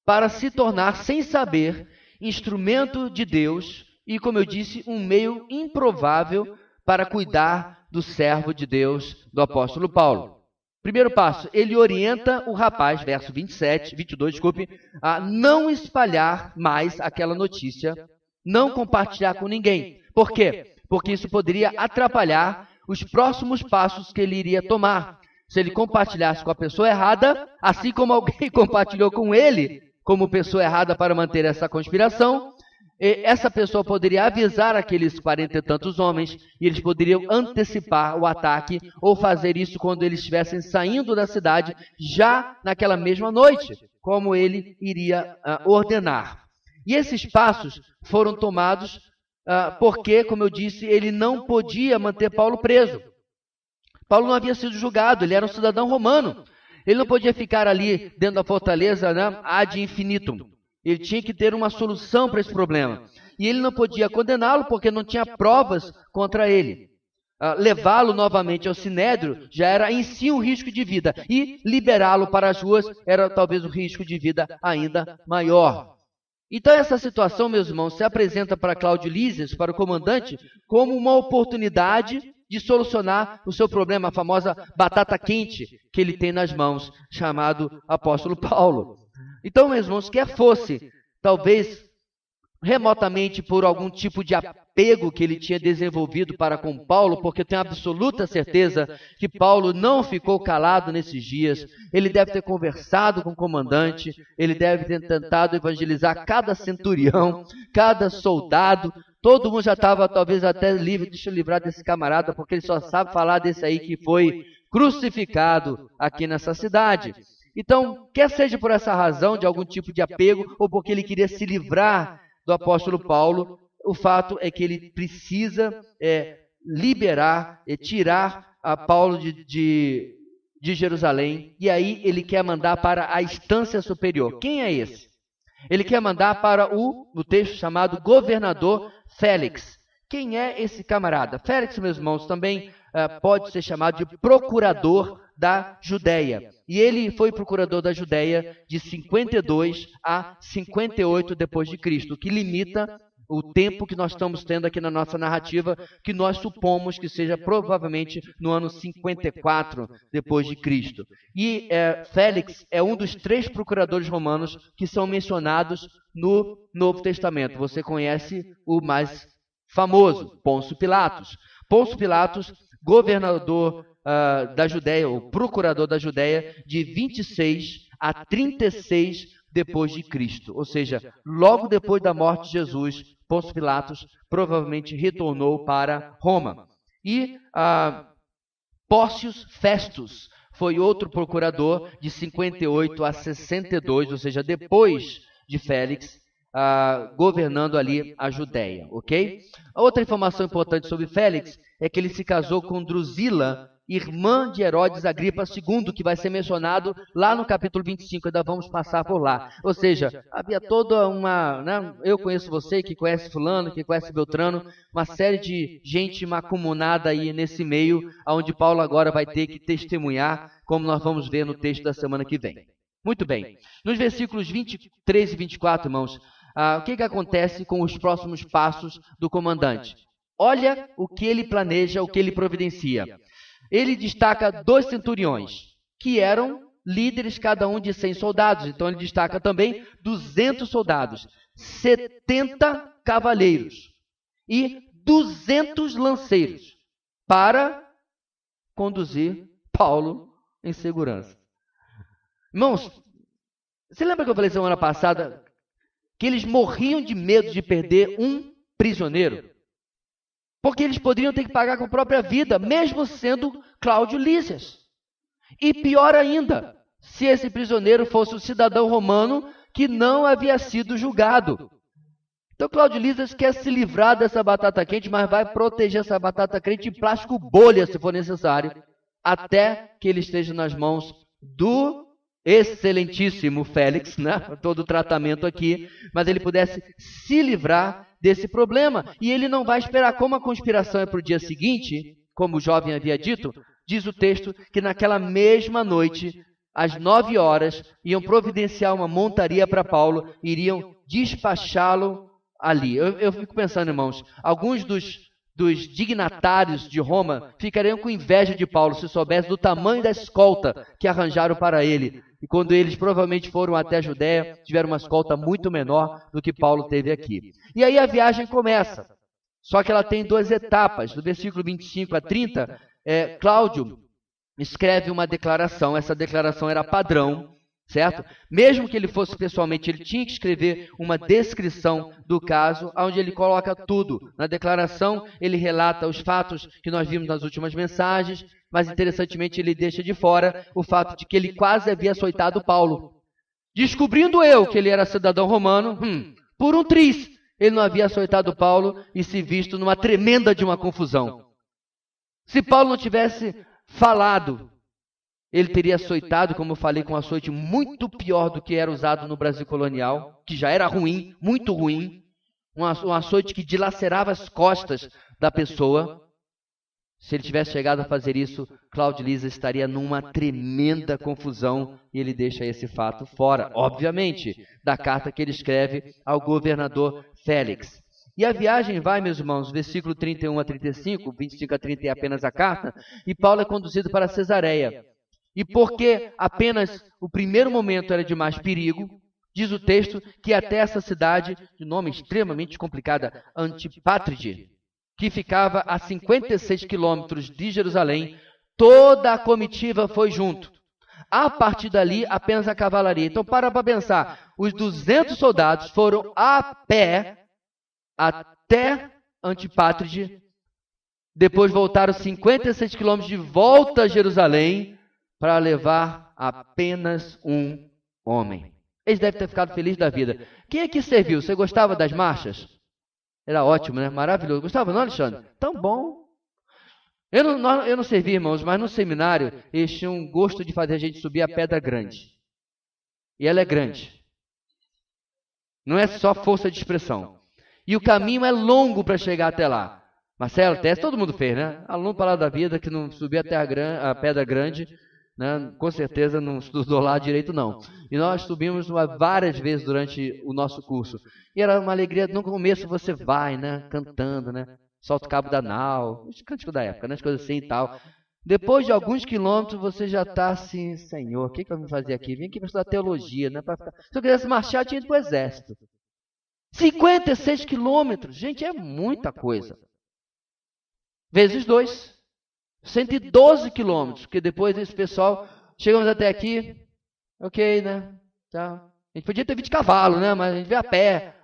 para se tornar, sem saber, instrumento de Deus e, como eu disse, um meio improvável para cuidar do servo de Deus, do apóstolo Paulo. Primeiro passo, ele orienta o rapaz, verso 22, a não espalhar mais aquela notícia, não compartilhar com ninguém. Por quê? Porque isso poderia atrapalhar os próximos passos que ele iria tomar. Se ele compartilhasse com a pessoa errada, assim como alguém compartilhou com ele como pessoa errada para manter essa conspiração, essa pessoa poderia avisar aqueles 40 e tantos homens e eles poderiam antecipar o ataque ou fazer isso quando eles estivessem saindo da cidade já naquela mesma noite, como ele iria ordenar. E esses passos foram tomados porque, como eu disse, ele não podia manter Paulo preso. Paulo não havia sido julgado, ele era um cidadão romano. Ele não podia ficar ali dentro da fortaleza, né, ad infinitum. Ele tinha que ter uma solução para esse problema. E ele não podia condená-lo porque não tinha provas contra ele. Levá-lo novamente ao sinédrio já era em si um risco de vida. E liberá-lo para as ruas era talvez um risco de vida ainda maior. Então essa situação, meus irmãos, se apresenta para Cláudio Lísias, para o comandante, como uma oportunidade de solucionar o seu problema, a famosa batata quente que ele tem nas mãos, chamado apóstolo Paulo. Então, meus irmãos, quer fosse, talvez, remotamente por algum tipo de apego que ele tinha desenvolvido para com Paulo, porque eu tenho absoluta certeza que Paulo não ficou calado nesses dias, ele deve ter conversado com o comandante, ele deve ter tentado evangelizar cada centurião, cada soldado, todo mundo já estava talvez até livre, deixa eu livrar desse camarada, porque ele só sabe falar desse aí que foi crucificado aqui nessa cidade. Então, quer seja por essa razão, de algum tipo de apego, ou porque ele queria se livrar do apóstolo Paulo, o fato é que ele precisa liberar, tirar a Paulo de Jerusalém, e aí ele quer mandar para a instância superior. Quem é esse? Ele quer mandar para no texto chamado governador Félix. Quem é esse camarada? Félix, meus irmãos, também pode ser chamado de procurador da Judéia. E ele foi procurador da Judéia de 52 a 58 depois de Cristo, que limita o tempo que nós estamos tendo aqui na nossa narrativa, que nós supomos que seja provavelmente no ano 54 depois de Cristo. E Félix é um dos 3 procuradores romanos que são mencionados no Novo Testamento. Você conhece o mais famoso, Pôncio Pilatos. Pôncio Pilatos, governador da Judéia, o procurador da Judéia, de 26 a 36 depois de Cristo. Ou seja, logo depois da morte de Jesus, Pôncio Pilatos provavelmente retornou para Roma. E Pórcios Festus foi outro procurador de 58 a 62, ou seja, depois de Félix, governando ali a Judéia, ok? A outra informação importante sobre Félix é que ele se casou com Drusila, irmã de Herodes Agripa II, que vai ser mencionado lá no capítulo 25, ainda vamos passar por lá. Ou seja, havia toda uma, né, eu conheço você, que conhece fulano, que conhece Beltrano, uma série de gente macumunada aí nesse meio, onde Paulo agora vai ter que testemunhar, como nós vamos ver no texto da semana que vem. Muito bem. Nos versículos 23 e 24, irmãos, o que acontece com os próximos passos do comandante? Olha o que ele planeja, o que ele providencia. Ele destaca 2 centuriões, que eram líderes cada um de 100 soldados. Então ele destaca também 200 soldados, 70 cavaleiros e 200 lanceiros para conduzir Paulo em segurança. Irmãos, você lembra que eu falei semana passada que eles morriam de medo de perder um prisioneiro? Porque eles poderiam ter que pagar com a própria vida, mesmo sendo Cláudio Lísias. E pior ainda, se esse prisioneiro fosse um cidadão romano que não havia sido julgado. Então Cláudio Lísias quer se livrar dessa batata quente, mas vai proteger essa batata quente em plástico bolha, se for necessário, até que ele esteja nas mãos do excelentíssimo Félix, né? Todo o tratamento aqui, mas ele pudesse se livrar desse problema. E ele não vai esperar, como a conspiração é para o dia seguinte, como o jovem havia dito, diz o texto que naquela mesma noite, às 9 horas, iam providenciar uma montaria para Paulo, iriam despachá-lo ali. Eu fico pensando, irmãos, alguns dos dignatários de Roma ficariam com inveja de Paulo se soubessem do tamanho da escolta que arranjaram para ele. E quando eles provavelmente foram até a Judéia, tiveram uma escolta muito menor do que Paulo teve aqui. E aí a viagem começa. Só que ela tem 2 etapas. Do versículo 25 a 30, Cláudio escreve uma declaração. Essa declaração era padrão, certo? Mesmo que ele fosse pessoalmente, ele tinha que escrever uma descrição do caso, onde ele coloca tudo. Na declaração, ele relata os fatos que nós vimos nas últimas mensagens, mas interessantemente ele deixa de fora o fato de que ele quase havia açoitado Paulo. Descobrindo eu que ele era cidadão romano, por um triz, ele não havia açoitado Paulo e se visto numa tremenda de uma confusão. Se Paulo não tivesse falado, ele teria açoitado, como eu falei, com um açoite muito pior do que era usado no Brasil colonial, que já era ruim, muito ruim, um açoite que dilacerava as costas da pessoa. Se ele tivesse chegado a fazer isso, Cláudio Lísias estaria numa tremenda confusão e ele deixa esse fato fora, obviamente, da carta que ele escreve ao governador Félix. E a viagem vai, meus irmãos, versículo 31 a 35, 25 a 30 é apenas a carta, e Paulo é conduzido para Cesareia. E porque apenas o primeiro momento era de mais perigo, diz o texto que até essa cidade, de nome extremamente complicada, Antipátride, que ficava a 56 quilômetros de Jerusalém, toda a comitiva foi junto. A partir dali, apenas a cavalaria. Então, para pensar, os 200 soldados foram a pé até Antipátride, depois voltaram 56 quilômetros de volta a Jerusalém para levar apenas um homem. Eles devem ter ficado felizes da vida. Quem é que serviu? Você gostava das marchas? Era ótimo, né? Maravilhoso. Gostava, não, Alexandre? Tão bom. Eu não servi, irmãos, mas no seminário eles tinham um gosto de fazer a gente subir a pedra grande. E ela é grande. Não é só força de expressão. E o caminho é longo para chegar até lá. Marcelo, teste todo mundo fez, né? Aluno para lá da vida que não subia até a pedra grande, né? Com certeza não estudou lá direito, não. E nós subimos várias vezes durante o nosso curso. E era uma alegria. No começo você vai, né? Cantando, né? Solta o cabo da nau, os cânticos da época, né? As coisas assim e tal. Depois de alguns quilômetros você já está assim, Senhor, o que eu vim fazer aqui? Vim aqui para estudar teologia, né? Se eu quisesse marchar, tinha ido para o exército. 56 quilômetros, gente, é muita coisa. Vezes 2, 112 quilômetros, porque depois esse pessoal, chegamos até aqui, ok, né? Tá. A gente podia ter vindo de cavalo, né? Mas a gente veio a pé,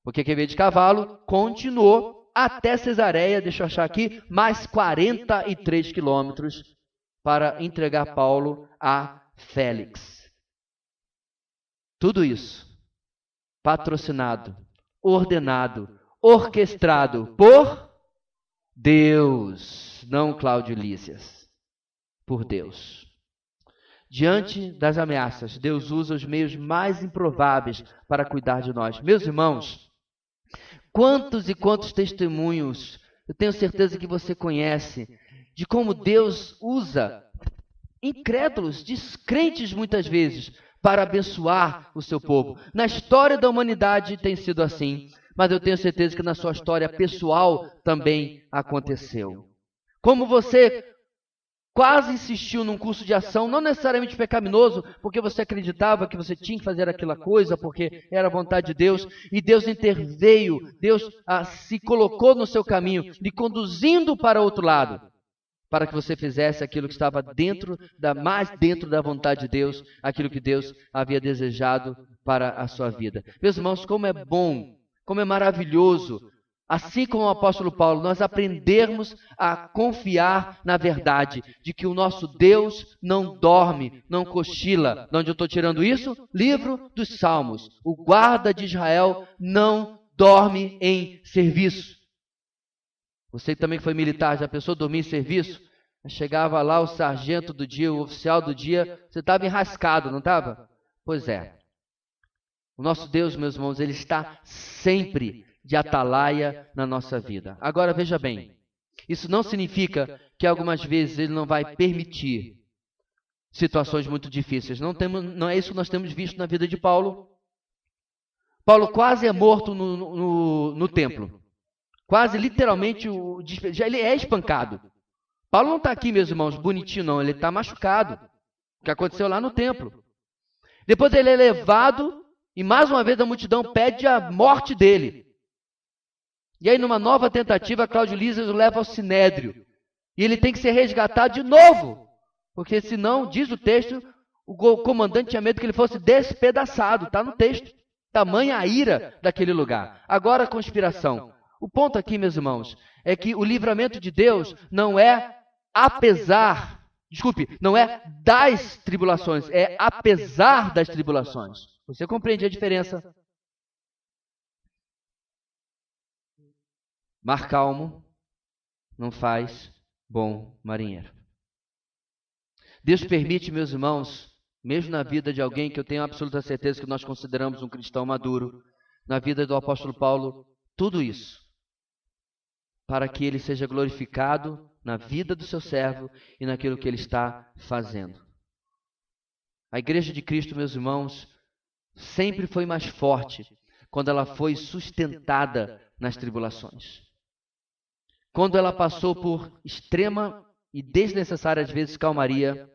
porque quem veio de cavalo continuou até Cesareia, deixa eu achar aqui, mais 43 quilômetros para entregar Paulo a Félix. Tudo isso patrocinado, ordenado, orquestrado por Deus, não Cláudio Lísias, por Deus. Diante das ameaças, Deus usa os meios mais improváveis para cuidar de nós. Meus irmãos, quantos e quantos testemunhos eu tenho certeza que você conhece de como Deus usa incrédulos, descrentes muitas vezes, para abençoar o seu povo. Na história da humanidade tem sido assim, mas eu tenho certeza que na sua história pessoal também aconteceu. Como você quase insistiu num curso de ação, não necessariamente pecaminoso, porque você acreditava que você tinha que fazer aquela coisa, porque era a vontade de Deus, e Deus interveio, Deus se colocou no seu caminho, lhe conduzindo para outro lado, para que você fizesse aquilo que estava mais dentro da vontade de Deus, aquilo que Deus havia desejado para a sua vida. Meus irmãos, como é bom, como é maravilhoso, assim como o apóstolo Paulo, nós aprendermos a confiar na verdade, de que o nosso Deus não dorme, não cochila. De onde eu estou tirando isso? Livro dos Salmos. O guarda de Israel não dorme em serviço. Você também que foi militar, já pensou dormir em serviço? Chegava lá o sargento do dia, o oficial do dia, você estava enrascado, não estava? Pois é. O nosso Deus, meus irmãos, Ele está sempre de atalaia na nossa vida. Agora, veja bem, isso não significa que algumas vezes Ele não vai permitir situações muito difíceis. Não é isso que nós temos visto na vida de Paulo. Paulo quase é morto no templo. Quase, literalmente, ele é espancado. Paulo não está aqui, meus irmãos, bonitinho não, ele está machucado. O que aconteceu lá no templo. Depois ele é levado e mais uma vez a multidão pede a morte dele. E aí numa nova tentativa, Cláudio Lísias o leva ao Sinédrio. E ele tem que ser resgatado de novo. Porque senão, diz o texto, o comandante tinha medo que ele fosse despedaçado. Está no texto. Tamanha a ira daquele lugar. Agora a conspiração. O ponto aqui, meus irmãos, é que o livramento de Deus não é não é das tribulações, é apesar das tribulações. Você compreende a diferença? Mar calmo não faz bom marinheiro. Deus permite, meus irmãos, mesmo na vida de alguém que eu tenho absoluta certeza que nós consideramos um cristão maduro, na vida do apóstolo Paulo, tudo isso, para que ele seja glorificado na vida do seu servo e naquilo que ele está fazendo. A igreja de Cristo, meus irmãos, sempre foi mais forte quando ela foi sustentada nas tribulações. Quando ela passou por extrema e desnecessária, às vezes, calmaria,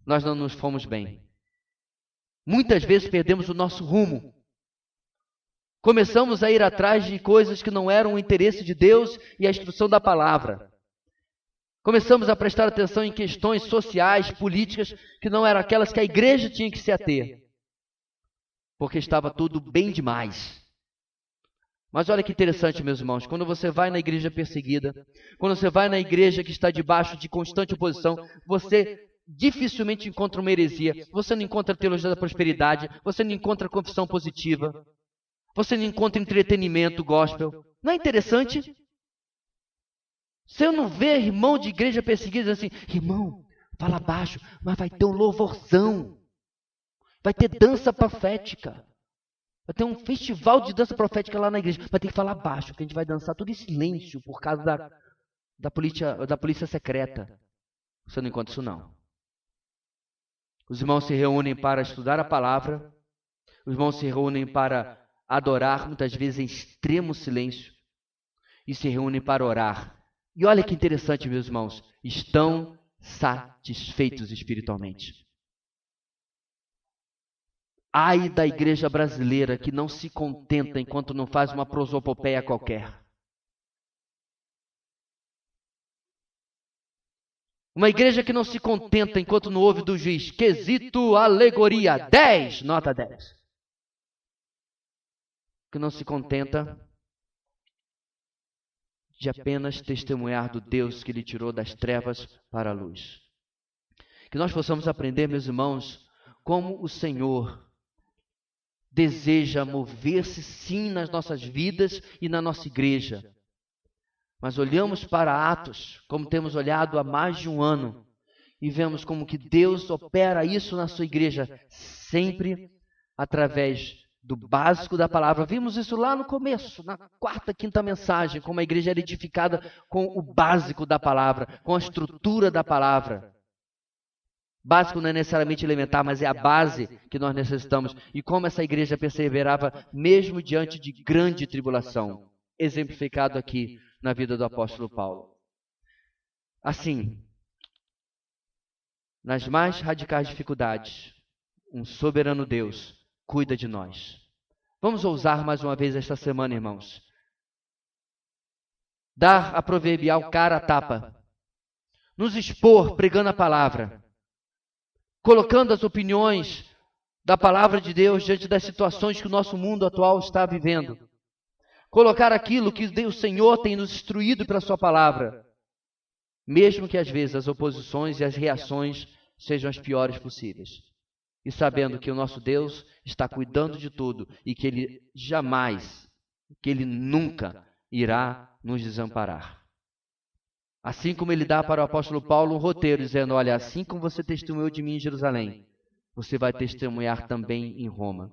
nós não nos fomos bem. Muitas vezes perdemos o nosso rumo. Começamos a ir atrás de coisas que não eram o interesse de Deus e a instrução da palavra. Começamos a prestar atenção em questões sociais, políticas, que não eram aquelas que a igreja tinha que se ater. Porque estava tudo bem demais. Mas olha que interessante, meus irmãos, quando você vai na igreja perseguida, quando você vai na igreja que está debaixo de constante oposição, você dificilmente encontra uma heresia, você não encontra teologia da prosperidade, você não encontra confissão positiva, você não encontra entretenimento gospel. Não é interessante? Você não vê irmão de igreja perseguida assim, irmão, fala baixo, mas vai ter um louvorzão, vai ter dança profética, vai ter um festival de dança profética lá na igreja, mas tem que falar baixo, porque a gente vai dançar tudo em silêncio por causa da polícia secreta. Você não encontra isso não. Os irmãos se reúnem para estudar a palavra, os irmãos se reúnem para adorar, muitas vezes em extremo silêncio, e se reúnem para orar. E olha que interessante, meus irmãos, estão satisfeitos espiritualmente. Ai da igreja brasileira que não se contenta enquanto não faz uma prosopopeia qualquer. Uma igreja que não se contenta enquanto não ouve do juiz. Quesito alegoria 10, nota 10. Que não se contenta de apenas testemunhar do Deus que lhe tirou das trevas para a luz. Que nós possamos aprender, meus irmãos, como o Senhor deseja mover-se sim nas nossas vidas e na nossa igreja. Mas olhamos para Atos, como temos olhado há mais de um ano, e vemos como que Deus opera isso na sua igreja, sempre através do básico da palavra. Vimos isso lá no começo, na quarta, quinta mensagem, como a igreja era edificada com o básico da palavra, com a estrutura da palavra. Básico não é necessariamente elementar, mas é a base que nós necessitamos. E como essa igreja perseverava mesmo diante de grande tribulação, exemplificado aqui na vida do apóstolo Paulo. Assim, nas mais radicais dificuldades, um soberano Deus cuida de nós. Vamos ousar mais uma vez esta semana, irmãos. Dar a proverbial cara a tapa. Nos expor pregando a palavra. Colocando as opiniões da palavra de Deus diante das situações que o nosso mundo atual está vivendo. Colocar aquilo que o Senhor tem nos instruído pela sua palavra. Mesmo que às vezes as oposições e as reações sejam as piores possíveis. E sabendo que o nosso Deus está cuidando de tudo e que Ele jamais, que Ele nunca irá nos desamparar. Assim como Ele dá para o apóstolo Paulo um roteiro, dizendo, olha, assim como você testemunhou de mim em Jerusalém, você vai testemunhar também em Roma.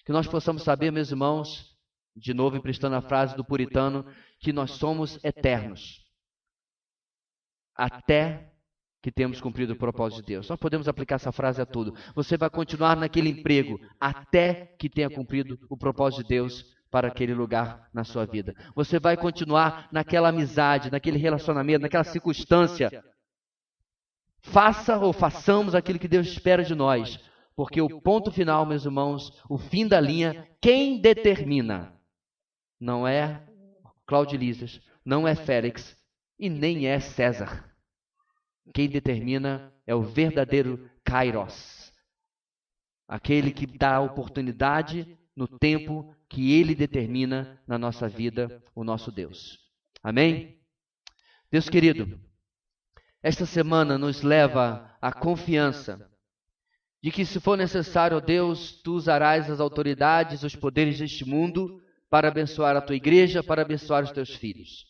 Que nós possamos saber, meus irmãos, de novo emprestando a frase do puritano, que nós somos eternos. Até que temos cumprido o propósito de Deus. Nós podemos aplicar essa frase a tudo. Você vai continuar naquele emprego até que tenha cumprido o propósito de Deus para aquele lugar na sua vida. Você vai continuar naquela amizade, naquele relacionamento, naquela circunstância. Faça ou façamos aquilo que Deus espera de nós. Porque o ponto final, meus irmãos, o fim da linha, quem determina? Não é Cláudio Lisas, não é Félix e nem é César. Quem determina é o verdadeiro Kairos. Aquele que dá a oportunidade no tempo que Ele determina na nossa vida, o nosso Deus. Amém? Deus querido, esta semana nos leva à confiança de que se for necessário, ó Deus, Tu usarás as autoridades, os poderes deste mundo para abençoar a Tua igreja, para abençoar os Teus filhos.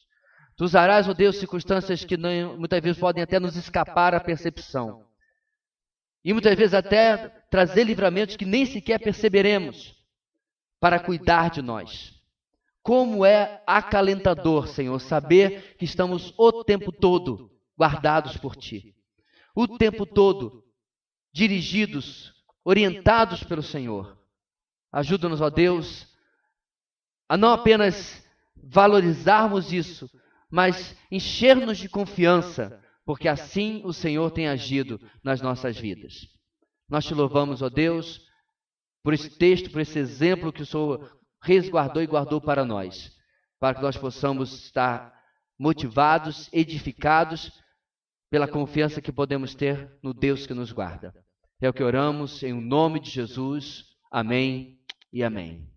Tu usarás, ó Deus, circunstâncias que muitas vezes podem até nos escapar à percepção. E muitas vezes até trazer livramentos que nem sequer perceberemos para cuidar de nós. Como é acalentador, Senhor, saber que estamos o tempo todo guardados por Ti. O tempo todo dirigidos, orientados pelo Senhor. Ajuda-nos, ó Deus, a não apenas valorizarmos isso, mas encher-nos de confiança, porque assim o Senhor tem agido nas nossas vidas. Nós Te louvamos, ó Deus, por esse texto, por esse exemplo que o Senhor resguardou e guardou para nós, para que nós possamos estar motivados, edificados, pela confiança que podemos ter no Deus que nos guarda. É o que oramos em nome de Jesus. Amém e amém.